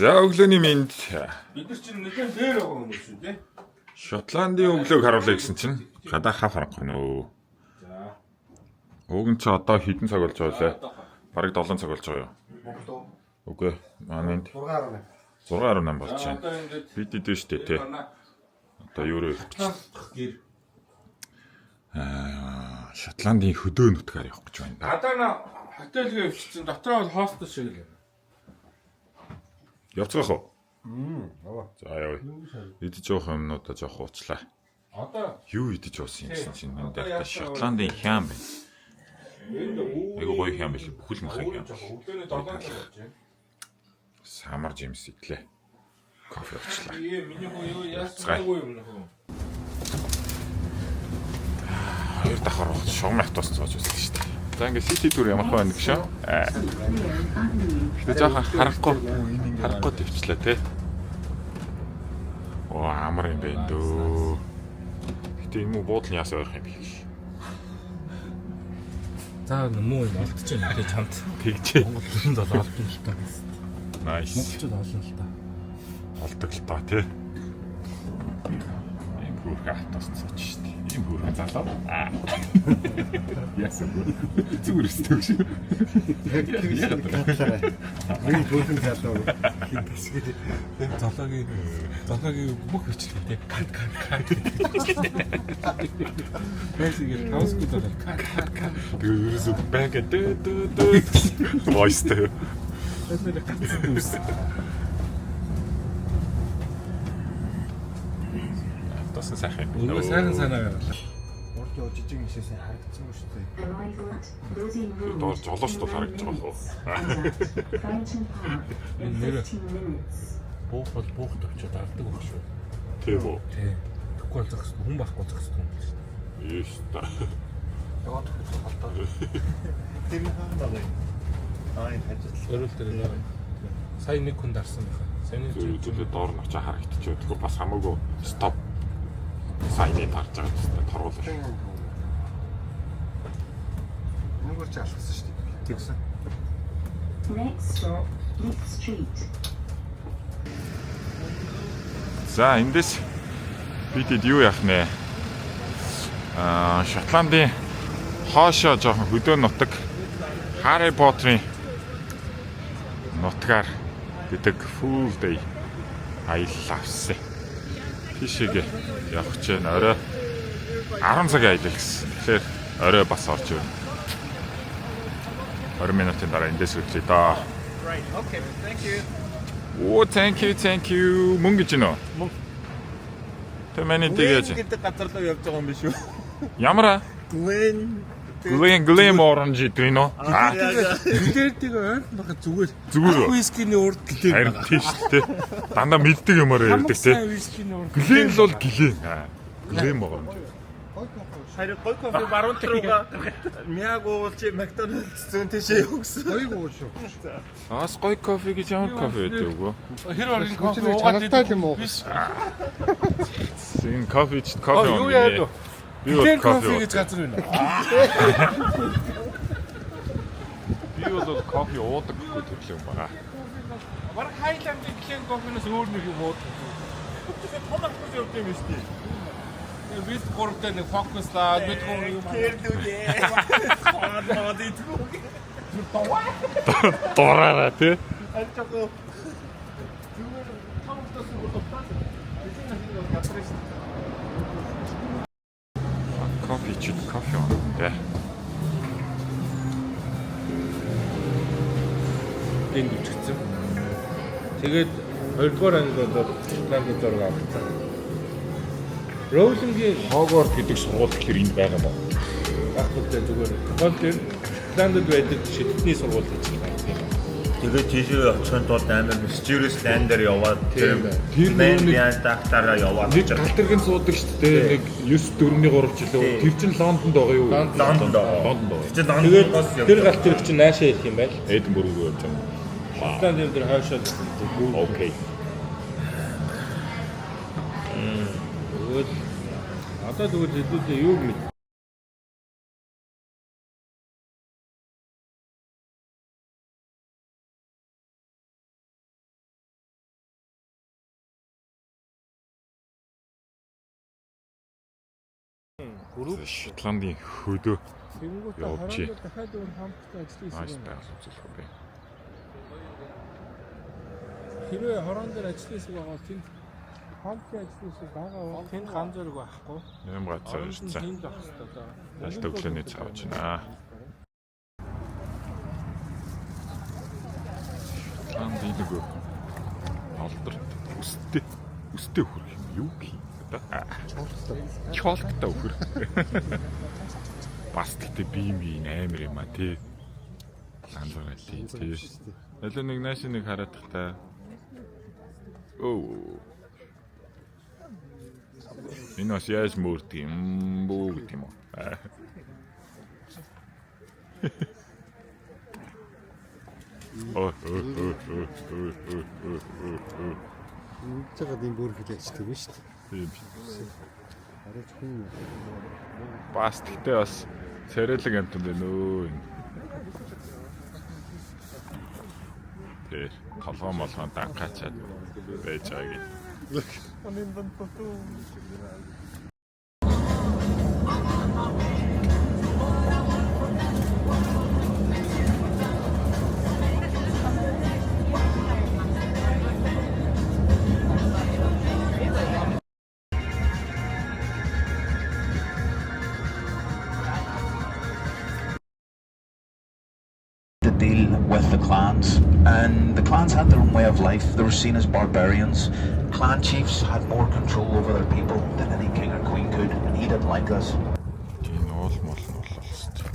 За өглөөний минь бид нар чинь нэгэн дээр байгаа хүмүүс шүү дээ. Шотландын өглөөг харуулъя гэсэн чинь гадаа хав харахгүй нөө. За. Уг нь ч одоо хэдэн цаг болж байгаа лээ? Бараг 7 цаг болж байгаа юу? Үгүй. Манайд 6:18 болж байна. Бид идэж штэ тий. Одоо юу вэ? Гэр. Шотландын хөдөө нутгаар явах гэж байна. Гадаа на хотелгээ өвчсөн дотроо бол хостел шиг л. Явцгаах уу? Аваа. За явъя. Идэж явах юмнуудаа жоох уучлаа. Одоо Юу идэж уусан юм гэсэн чинь энэ дээр Шотландын хям байна. Айгу гоё хям байл. Бүхэл махын хям. өглөөний 7 цаг болж байна. Самар жимс идлээ. Кофе уучлаа. Миний хөө юу яасгүй юм нөхөө. Хоёр давхар шугам автобус зоож байсан шүү дээ. За ингээ сити тур ямар байна гэж шээ. Гэтэ жоохон харахгүй төвчлээ те. Оо амар юм байна дөө. Гэтэ юм уу буудлын яас ойрох юм биш. За муу юм олдчихэв нэ чамд. Тэгжээ. Монголын бол олдсон л та. Nice. Монголчууд олон л та. Олдог л та те. Ийм бүрхэ автобус зоож шүү дээ. Ийм бүрхэ залуу. Яасан бэ? Зүгээр өсдөг шүү. Миний бүхэн залуу хин тасгий. Золоогийн бүх хүчлээ те. Кат. Бэсийг таусгүй даа. Кат. Гэрээс бэг дөө. Войстэй. Тэсмэр гацсан үс. Тосон сайхан. Өөрөө сайхан санаагаар. Урд яа жижиг гişээс харагдсан юм шүү дээ. Доор жолооч тул харагдаж байгаа хөө. Нэр буухад очиод авдаг байх шүү. Тийм үү. Тий. Тэгэхгүй бол зогс хүн байхгүй зогс юм биш. Ийш та. Яваад хөөх болтоо. Тэр нэг хаана аа энэ хажууд. Өрөөл дээр сая нэг хүн дарсан байна. Саяны Зүйлээ доор нь очиж харагдчихөө. Тэгэхгүй бас хамаагүй стоп. Сайныг тарж байгаа гэсэн торуулаа. Нүгэрч алхсан шүү дээ. Тэгсэн. Next stop, Leith Street. За эндээс бидэд юу яах нэ? Шотландын хоошоо жоохон хөдөө нутаг Harry Potter-ын нутгаар гэдэг Full Day аялал авсан. Тийшээгээ явах гэж байна. Орой 10 цагийн аялал гэсэн. Тэгэхээр орой бас орж ирнэ. 20 минутын дараа эндээс үтлээ да. Right. Okay. Thank you. Оо thank you. Мөнгө гэж нөө. Тэ миний тэгэж. гэдэг газар руу явж байгаа юм биш үү? Ямар аа? Glen orange гэдэг нөө. Билээр тийг ойр бага зүгээр. Зүгээр. Вискиний урд гэлээ. Харин тийш тэ. Дандаа мэддэг юмар ярьдаг тэ. Вискиний урд. Glen л бол Glen. Glen orange. Харин гой кофе баруун руугаа мяг уулж Макдоналдс зүүн тийшээ өгсөн. Гойг ууш. Аас гой кофе гэж ямар кофе байдаг вэ? Тэр орын кофе чанартай юм уу? Энэ кофе кофе. Юу яа вэ? Би бол Тэр кофе кофе. гэж газар байна. Би бол кофе уудаг гэхгүй төрлөө юм байгаа. Бараг Хайландын клен кофенаас өөр нэг юм уу? Томат кофе өгч юм биш үү? Бид гуравтай нэг фокуслаа, бид гурав юм. Тэрдүүгээ. Аа дийдгүү. Дураараа тий. Альчако. Кофе чит кофе онтой. Энд үчигдсэн. Тэгээд 2 дугаар ангид одоо Шотландын зураг авчихсан. Роулингийн Хогвартс гэдэг сургууль гэхэр энд байгаа юм уу? ахлуудтай зүгээр. Гол тэр Шотландд байдаг шидэдний сургууль гэж байна. Тэгээд тийшээ очихын тулд амар mysterious land дээр яваад Тийм тэр байна. Тэр Ян тахтаараа яваад Нэг гал тэрхэн суудаг шүү дээ. Нэг 9-4-3 жилөө. Тэр чинь Лондонд байгаа юу? Лондонд байгаа. Лондонд байгаа. чи Тэгээд Лондоноос тэр галт тэр чинь наашаа ирэх юм байл. Эдинбург руу явж байгаа. Шотландын тэр хойшоо. Окей. Тэгвэл одоо тэгвэл хэдүүлээ юу мэд Шотландын хөдөө Тэнгүүтээ явж. хорондоо дахиад өөр хамттай ажиллаж Маш ирсэн. байгаль үзүүлэх юм бэ. Хэрвээ хорон дээр ажиллаж ирсэн байгаа бол тэнд хамттай ажиллаж ирсэн байгаа бол тэнд ганц зэрэг байхгүй. Нэм гацаа Оронд нь ирсэн. тэнд байх хэрэгтэй даа. Алт өглөөний цаавч байна. Шотландын нэг алдарт өстэй хүрэх юм юу гэх юм да. Чолтой өхөр. Бас тэгтээ бие амар юм а тий. Ганцаараа тий. Ялаа нэг нааш нэг хараад тахтай. Оо. Энэ бас яаж мөрдөг юм бүү гэдэг юм уу? Цагаад юм бүр хэлээчтэй биш үү? Тийм. Арай хүн Бас тэгтээ бас царайлаг амт юм байна өө. Тэр толгоо молгоо дагкачаад байж байгааг. To deal with the clans, and the clans had their own way of life. They were seen as barbarians. Clan chiefs had more control over their people than any king or queen could, and he didn't like this. Энэ уул мол нь болол шүү дээ.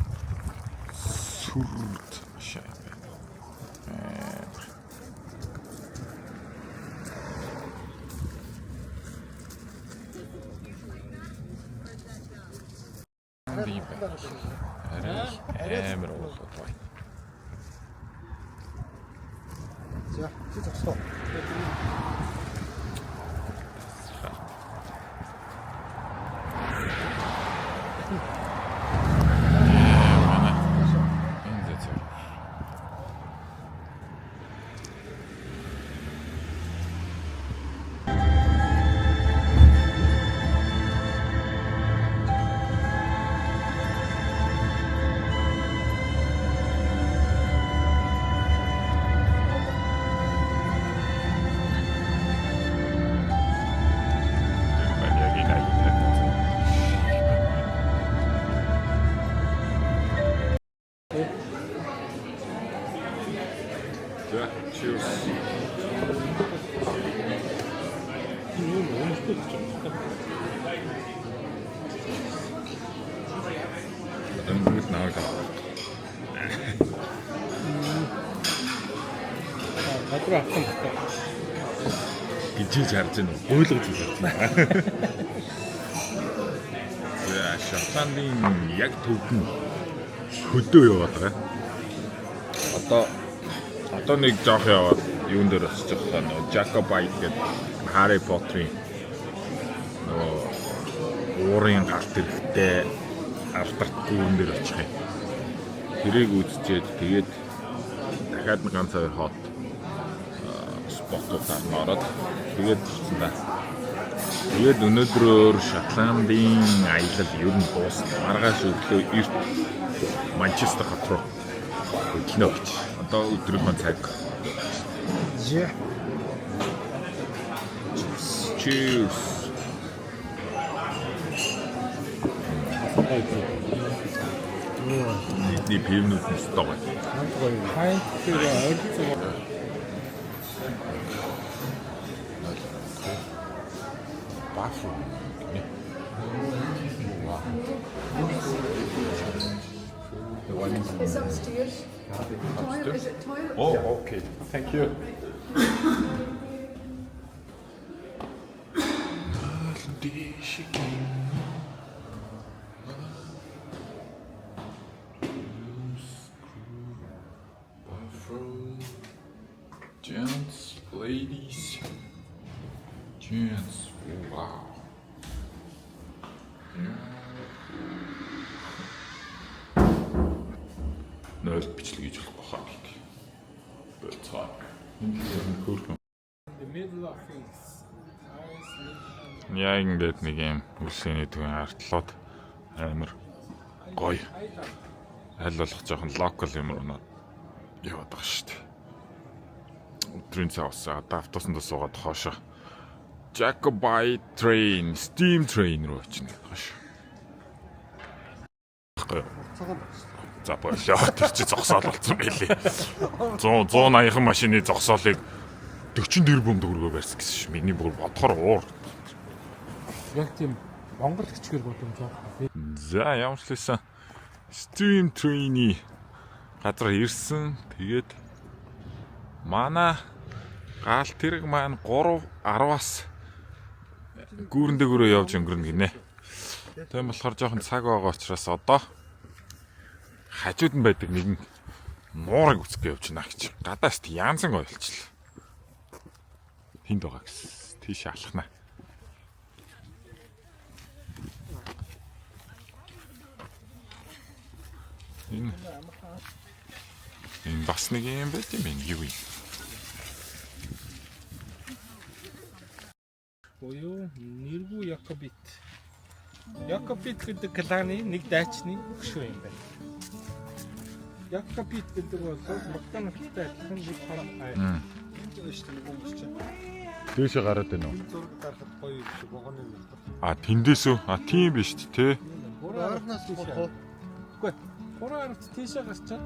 Сүрд шаа. Амар болоод байна. за чи зогсоо. Cheers. Өнгөт наваг. Гадраа авсан гэдэг. Гижиж харж байна уу? Ойлгож харж байна. За Шотландын яг төвд нь хөдөө яваад байгаа. Одоо нэг жоох яваад юун дээр очиж байгаа нөө Jacobite гэдэг Harry Potter-ийн уурын галт хэрэгтэй алдартай юун дээр очих юм. Тэрийг үзчихэд тэгээд дахиад нэг ганц хоёр хот спотуудаар ороод тэгээд ирсэн да. Тэгээд өнөөдрөөр Шотландын аялал ер нь дуусна. Маргааш өглөө эрт Манчестер хот руу кино гэж. Одоо өдрийнхөө цаг. Жи. Cheers. Бидний пивнүүд нь стог. Хайнт тэр ойрцоо Bathroom. It's upstairs. Toilet, is it toilet? Oh, okay. Thank you. Gents, ladies, gents, wow. Нойл бичлэг хийж болох баха гэх. Болцоо. Энэ хөрхөн. the middle of things. Яг ингээд нэг юм үлсэний төвийн артлууд Амар гоё. Аль болох жоохон локал юм руу яваад байгаа шүү дээ. Өдрийн цаа усаа одоо автобусанд суугаад хоошоо Jacobite train, steam train руу очно байгаа шүү. За болоо. Тэр чи зогсоол болсон байлээ. 180 машины зогсоолыг 44 бөмбөг төгрөгөөр барьсан гэсэн шүү. Миний бүр бодохоор уур. Яг тийм Монгол хичгээр боломж байгаа. За ямар ч лсэн steam train-ий газар ирсэн. Тэгээд манай гал тэрэг маань 3:10-аас гүүрэн дээгүүрөө явж өнгөрнө гинэ. Тийм болохоор жоохон цаг байгаа учраас одоо хажууд нь байдаг нэгэн нуурыг үсгэж явж байна гэж. Гадаас янзан ойлчлаа. Тэнд байгаа гэсэн. Тийш алхнаа. Энэ бас нэг юм байт юм юу юм. Буюу нэргүй Якобит. Якобит гэдэг кланы нэг дайчны хөшөө юм байна. Якобит гэдэг бол Макдоналдтай адилхан нэг том ай. Тийш гараад байна уу? Зураг гарахад гоё юм шиг вагоны юм. А тэндээс үү? А тийм биш тий. Орноос болох. Үгүй. 3:10 тийшээ гарчаад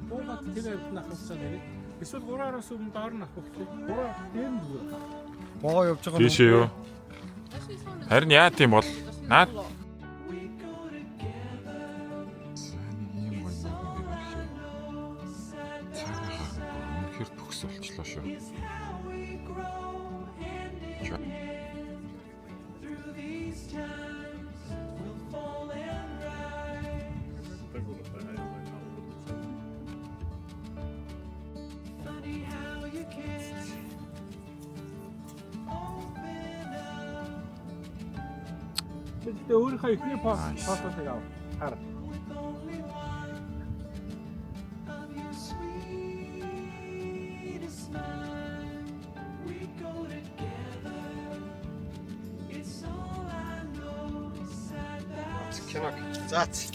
буугаад тэр ард нь ахалцаад ирээд эсвэл 3:10-аас өмнө доор нь авах гэхлээр 3 дээр нь зүгээр. Богоо явж байгаа Тийш юу? Харин яа тийм бол наад үнэхээр төгс болчлоо шүү. Тэгтээ өөрийнхөө ихний паспортыг ав. Хар. киног. Заац.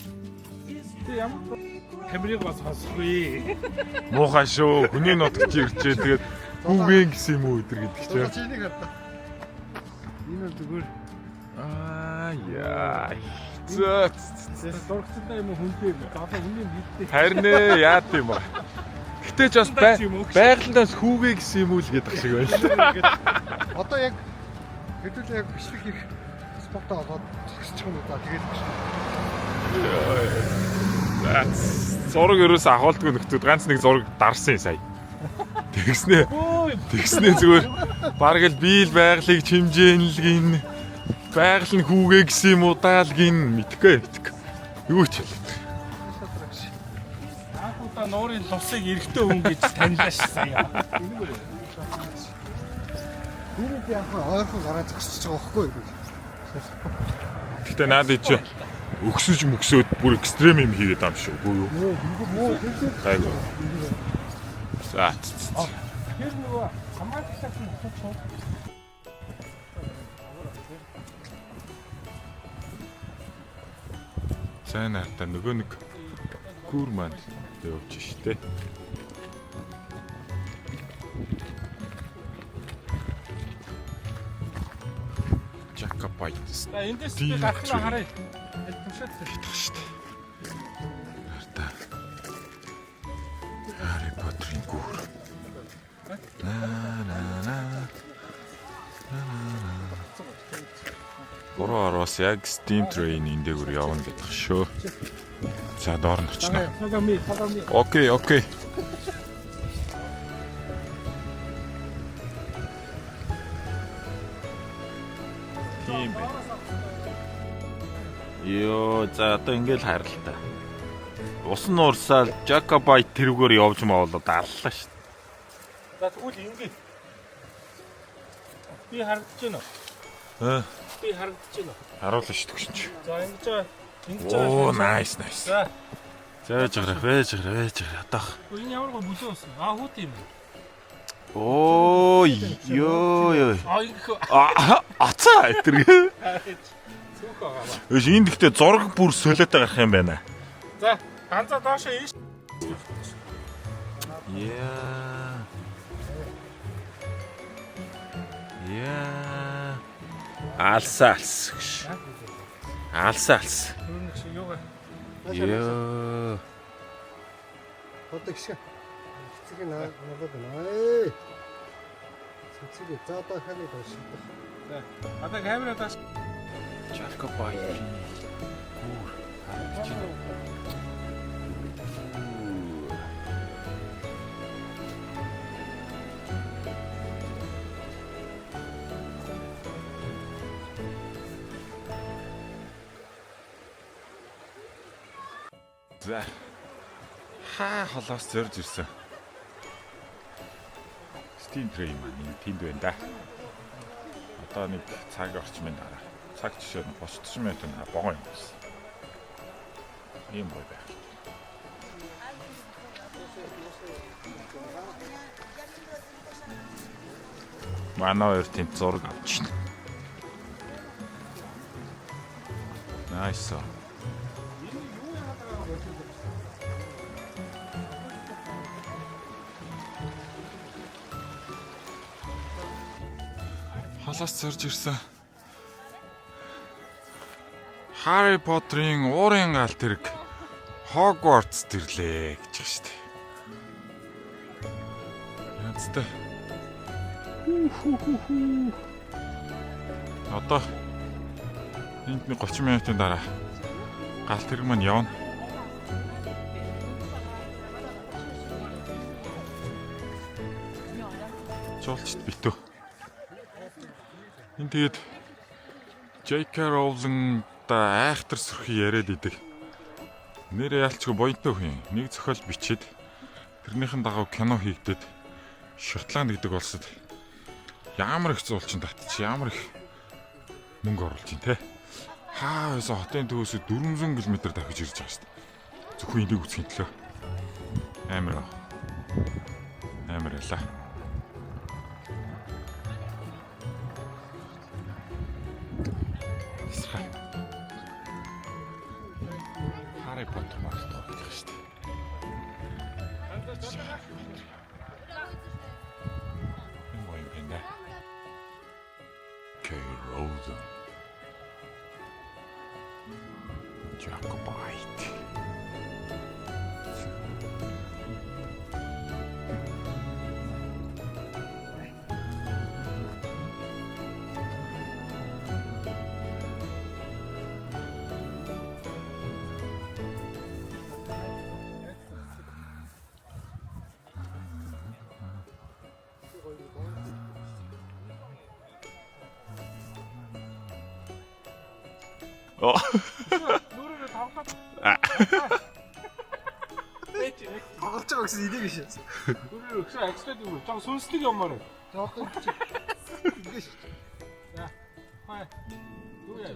Тэг ямар камерыг бас сонсгүй. Муухай шүү. Хүний нутагч ирчээ тэгээд хүүгэн гэсэн юм уу өдр гэдэг чинь. Чи энийг хатаа. Энэ зүгээр. Аа яа. Зөө. Дургцтай юм уу хүнтэй. Гафаа хүний мэддэг. Харин яад юм ба. Гэтэ ч бас байгалиас хүүгээ гэсэн юм уу л гэдэг шиг байна. Одоо яг хэдүүл яг бичлэг хийх спортоо олоод зогсчих юм уу да тэгээд зураг ерөөс ахуулдгүй нөхдүүд ганц нэг зураг дарсан сая. Тэгснээ зүгээр бараг л биел байгалыг чимжээнлгин байгаль нь хүүгээ гэсэн юм уу даалгин мэдхгүй. Юу ч хэлээ. Та нуурын тусыг эрэгтэй хүн гэж танилаа ш сая. Үүнийг яг ойрхон гараад зогсож байгаа байхгүй юу? Гэтэ наад чи өксөж мөксөөд бүр экстрем юм хийгээд байгаа юм шүү. Үгүй юу? Гайгүй. За. Тэр нөгөө хамаалагчтай хүн болчихсон. Сайн хата нөгөө нэг гүр маань явж штэ. Jacobite. Эндээс би гарах нь харъя. Тушаад Идэх штэ. Харта. Harry Potter-ийн гүр. Гурвараас яг Steam Train-ийн дээгүүр явна гэдэг шүү. За доор нь очно. Tagami. Окей. Тийм бай. Йоо, за одоо ингээл харилтаа. Усан уурсаал Jacobite тэрүүгээр явж маавал дааллаа шүү. За тэгвэл ингэ. Би харагдаж байна уу? Би харагдаж байна уу? Харуулна шүү төгшин чи. За ингэж Оо, nice. За. Зээж гараа. Атах. Энэ ямар гоо бүлээ болсон. Хуут юм. Оо, ёо. Аа их Ацаа тэрэг. байгаа ба. Өөш энэ гэхдээ зураг бүр солиотой гарах юм байна. За, ганцаа доошоо ийш. Яа. Яа. Алсаалс. Алсаалс. Түрүүний шиг юугаа. Яа. Одоо гişэ. Цэцэг надад байна. Цэцэг заадаа ханы доош. За, одоо камера тааш. Жакобай. Гүр. Харагдчихна. За. Хаа холоос зорж ирсэн. Steam Train маань тэнд байна да. Одоо нэг цаг орчмын дараа. Цаг жишээ нь 30 минутын богоо юм байна. Ийм бай бай. Манай хоёр тэнд зураг авчихна. Nice. Халаас зорж ирсэн. Harry Potter-ийн уурын галт тэрэг Hogwarts тэрлээ гэж байна шүү дээ. Янзтай. Одоо энд нэг 30 минутын дараа галт тэрэг маань явна. Жолчд битүү. Энд тэгээд J.K. Rowling та айхтар сүрхий яриад идэг. Нэр ялчгүй боёнтой хүн. Нэг зохиол бичээд тэрнийхэн дагав кино хийгдээд Шотланд гэдэг улсад ямар их зуулчин татчих, ямар их мөнгө оруулж ин тэ. Хаавс хотын төвөөс 400 км давхиж ирж байгаа шүү дээ. Зөвхөн энийг үзхийн төлөө. Амар ялаа. Harry Potter маань тоглох шүү дээ. Энэ мой юм бэ? J.K. Rowling. Jacobite. Нүрээр тавхад. Тоглож байгаа гэсэн энийг биш. Нүрээр өгсөн акцент юм. Жоо сүнслэг юмар. Жоохоо ингэж. За. Хай. Юу яа.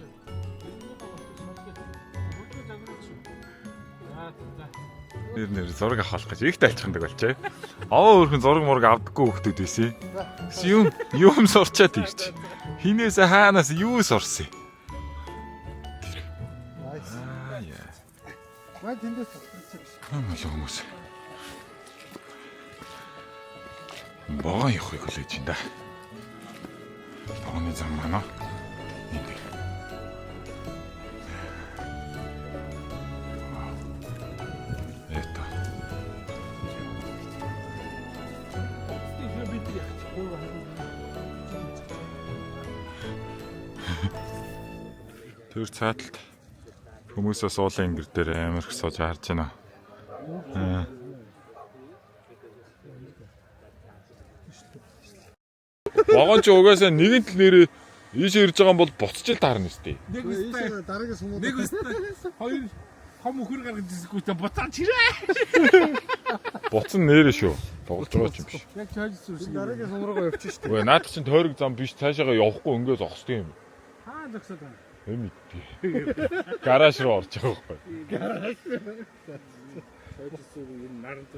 Нэр зураг авах гэж их тайлчхандаг болчээ. Аваа өөрхөн зураг мураг авдаггүй хөхтүүд байсан. Юм сурчаад ирч. Хинээсээ хаанаас юу сурсан? Маа тэндээс тоглож Хүмүүс. Богоо явахыг хүлээж байна да. Богооны зам манай. Это. Тэр цааталт хүмүүсээ суулын ингэр дээр амар их сууж харж байна. Богоон ч угаасаа нэгэн тал нэрээ ийш ирж байгаа юм бол буцчил таарна үстэй. Нэг үстэй. дараагийн сумууд. Нэг үстэй. Хоёр хам өхөр гаргаж ирсэнгүүтээ буцаач ирээ. Буцан нэрээ шүү. Тоглож байгаа ч юм биш. Яг чойж зүрсэн. Дараагийн сум руугаа явчих шүү дээ. Үгүй наадах чинь тойрог зам биш цаашаага явахгүй ингээд зогсдог юм. Хаа зогсоод байна. Эм итээ. Гараж руу орж байгаа байхгүй.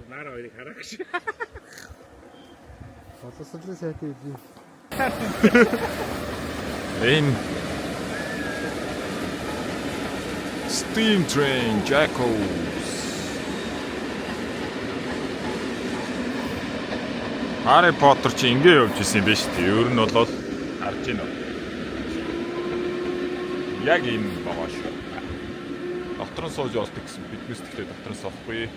Нар хоёрыг харах гэж. Боловсролын сайтай үү? Энэ Steam Train Jackals. Harry Potter чи ингэ явж исэн юм байна шүү дээ. Өөр нь бол харж байна уу? Яг энэ байгаа шүү. Дотор нь сууж явуулдаг гэсэн. Биднес тэгтээ дотор нь суухгүй.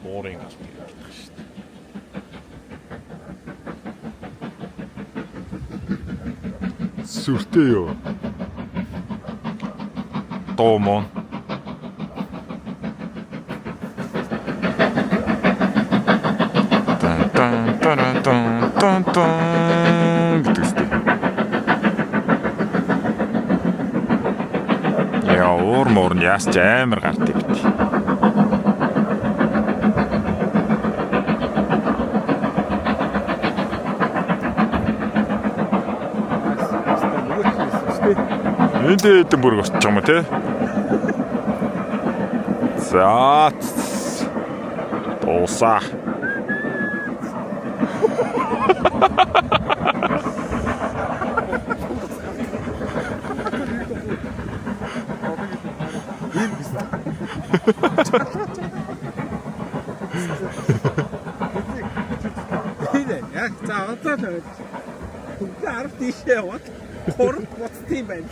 Морин гал тийм байдаг шүү дээ. Сүртэй юу? Томон. Яа, уур нь яас ч амар гардаг бит. Энд Эдинбург очиж байгаа юм те. За. Тооса. Яг за одоо л бүгд 10 тийшээ яваад хорон боцтын байна.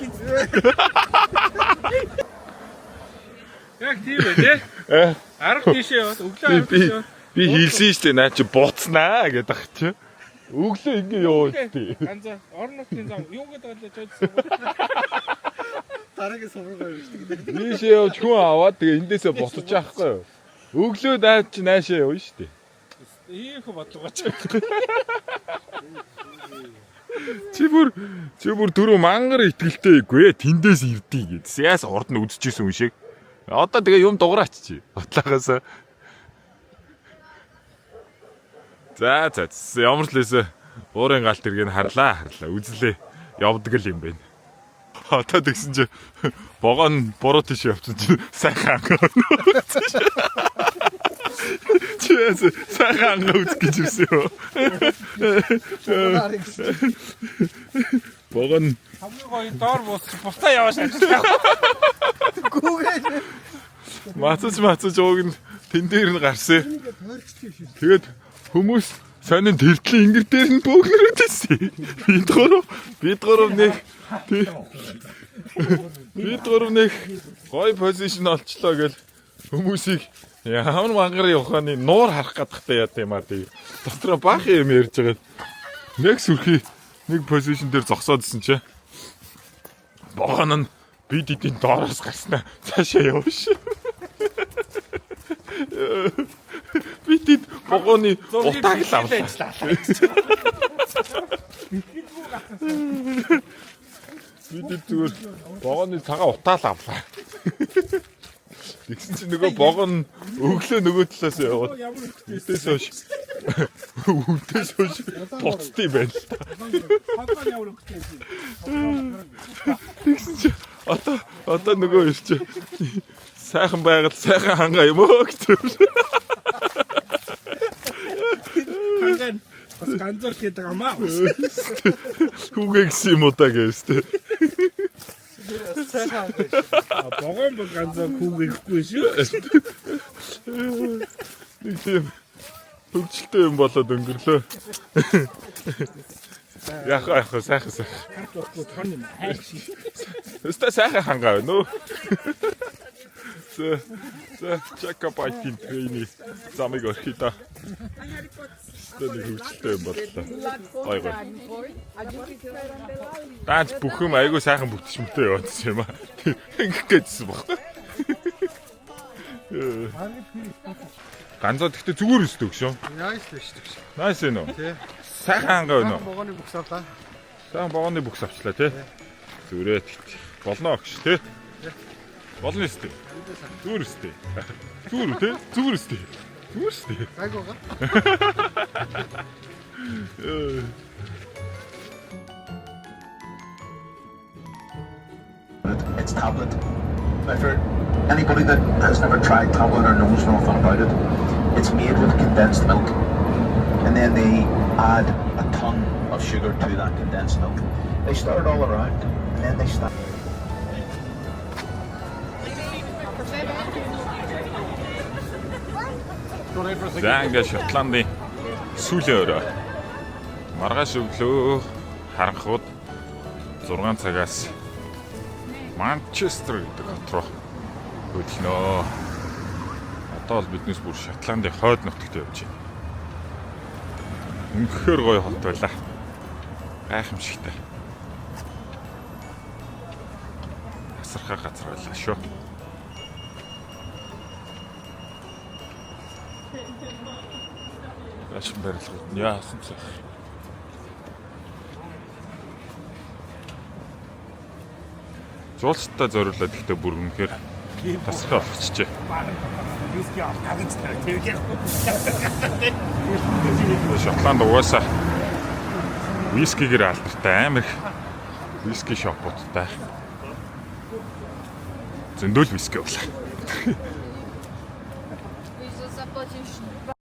Яг тийм үү те? 10 тийшээ яваад өглөө 10 тийшээ. Би хэлсэн шүү дээ наа чи буцнаа гэдэг ах чи. Өглөө ингэ яваад тий. Ганцаа орон нутгийн зам юу гэдэг вэ чойдсон. Дараагийн сувргаа юм шүү дээ. Ийшээ явж хүн аваад тэгээ эндээсээ буцаж яахгүй юу? Өглөө даад чи наашаа явна шүү дээ. Ийхүү бодлогоо ч. Чи бүр түрүү мангар итгэлтэйгүй тэндээс ирдий гэд. Яас урд нь үдчихсэн юм шиг. Одоо тэгээ юм дугаараач чи. Батлагаас. За ямар ч лээсэ уурын галт иргэн харлаа. Үзлээ. Явдаг л юм байна. Одоо тэгсэн чи богоон буруу тийш явчихсан чи сайхан Чээс сайхан үз гэж ирсэн юу. Богоон хамгийн гоё доор бусдаа явааш ажиллах. Мацаж ууг нь тэн дээр нь гарсан. Тэгээд хүмүүс сонин тэртлийн ингэр дээр нь бөөгнөрөөд ирсэн. Бид гурав нэг гоё позишн олчлоо гэл хүмүүсийг ямар мангарын ухааны нуур харах гадахтай яа тийм аа тий. Дотроо баах юм ярьж байгаа. Нэг сүрхий нэг позишн дээр зогсоодсэн чи. Богоон нь бид эдийн доороос гарснаа цаашаа явш. Бид богооны утааг л авлаа. Бид зүгээр богооны цагаан утаал авлаа. Тэгсэн чинь нөгөө богоон өглөө нөгөө талаас яваад үдээс хойш боцтой байна л та. Тэгсэн чинь одоо нөгөө ирч сайхан байгаад сайхан хангаа юм уу гэж. Ханган бас ганцор гэдэг юм аа. Хүүгээс юм уу та гэвстэй. Богоон бол ганцор хүүгээхгүй шүү. Нэг тийм хөвгөлтэй юм болоод өнгөрлөө. Яг сайхан. Тон юм хайш. Өстө сайхан хангаа байна уу? За чека байтин трэйни замыг орхита. Өстө хөвгөлтэй юм боллоо. Гой. Даач бүх юм айгүй сайхан бүтчихмтэй яваадсан юм аа. Ингэх гэжсэн баггүй. Ганцаа тэгтээ зүгээр өстө өгшөө. Яа шүү дээ. Найс ээ нөө. Тий. Сайхан хангаа байна уу? Богооны бүкс авлаа. Сайхан богооны бүкс авчлаа тий. Зүрээ тэгт. Болно огш тий. Болно өстө. Зүгээр өстө. Зүгээр тий. Зүгээр өстө. Зүгээр өстө. Айгуугаа. It's tablet. Now, for anybody that has never tried tablet or knows nothing about it, it's made with condensed milk, and then they add a ton of sugar to that condensed milk. They start all around, and then they start. За ингээд Шотландын сүүлийн өрөө. Маргааш өглөө харанхууд 6 цагаас Манчестер гэдэг хот руу хөдлөнө. Одоо бол биднес бүр Шотландын хойд нутагт явж байна. Үнэхээр гоё хот байлаа. Гайхамшигтай. Асархай газар байлаа шүү. Ашиг барилгууд яасан цаа. Жуулчтай зориулаад ихтэй бүр үнэхээр тасархай болчихжээ. Шотланд угаасаа вискигээр алдартай амар их виски шопуудтай. Зөндөл виски болоо.